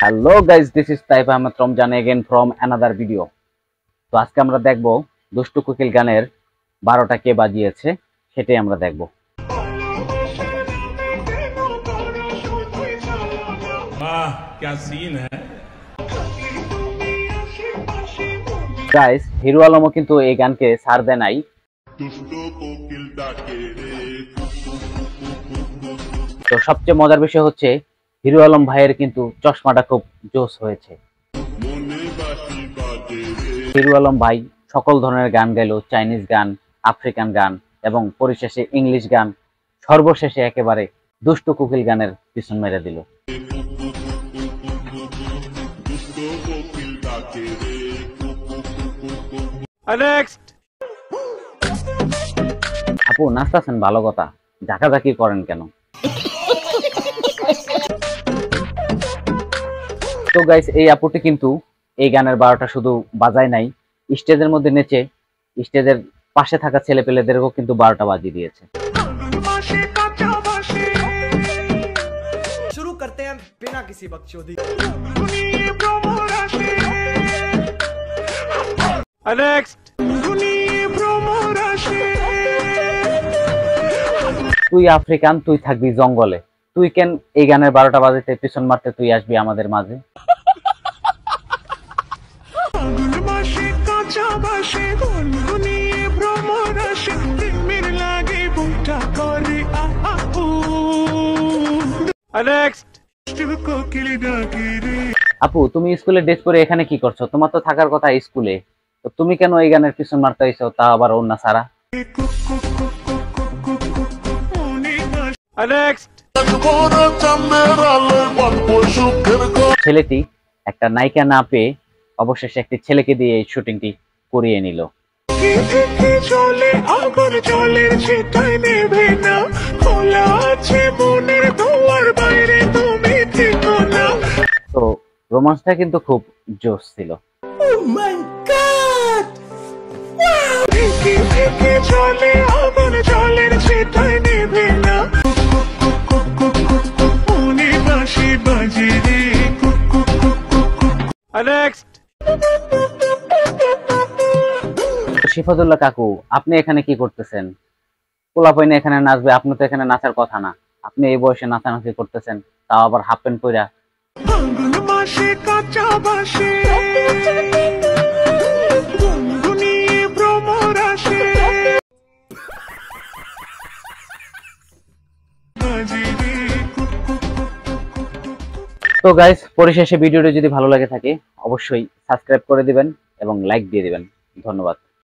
Hello guys, this is Taif Ahmed Ramzan again from another video. তো আজকে আমরা দেখব দুষ্টু কোকিল গানের 12টা কে বাজিয়েছে, সেটাই আমরা দেখব। वाह क्या सीन है। গাইস, হিরো আলমও কিন্তু এই গানকে ছাড় দেয় নাই। তো সবচেয়ে মজার বিষয় হচ্ছে হিরো আলম ভাইয়ের কিন্তু চশমাটা খুব জোস হয়েছে। হিরো আলম ভাই সকল ধরনের গান গাইল, চাইনিজ গান, আফ্রিকান গান এবং পরিশেষে ইংলিশ গান, সর্বশেষে একেবারে দুষ্টু কোকিল গানের পিছন মেরে দিল। আপু নাচতেছেন ভালো কথা, ঝাঁকাঝাঁকি করেন কেন? তো গাইস, এই আপুটি কিন্তু এই গানের 12টা শুধু বাজায় নাই, স্টেজের মধ্যে নেচে স্টেজের পাশে থাকা ছেলে পেলেদেরকেও কিন্তু 12টা বাজিয়ে দিয়েছে। शुरू करते हैं बिना किसी बकचोदी। তুই আফ্রিকান, তুই থাকবি জঙ্গলে, তুই কেন এই গানের 12টা বাজাতে পিছন মারতে তুই আসবি আমাদের মাঝে? আপু, তুমি স্কুলে ড্রেস পরে এখানে কি করছো? তোমার তো থাকার কথা স্কুলে, তো তুমি কেন এই গানের পিছন মারতে আইছো, তা আবার অন্য সারা? ছেলেটি একটা নায়িকা না পেয়ে অবশেষে একটি ছেলেকে দিয়ে এই শুটিংটি করিয়ে নিল। তো রোমান্সটা কিন্তু খুব জোশ ছিল। শিফাতুল্লাহ কাকু, আপনি এখানে কি করতেছেন? পোলাপাইনে এখানে নাচবে, আপনি তো এখানে নাচার কথা না, আপনি এই বয়সে নাচানাচি করতেছেন, তাও আবার হাফ প্যান্ট পইরা। তো গাইস, পরিশেষে ভিডিওটি যদি ভালো লাগে থাকে অবশ্যই সাবস্ক্রাইব করে দিবেন এবং লাইক দিয়ে দিবেন। ধন্যবাদ।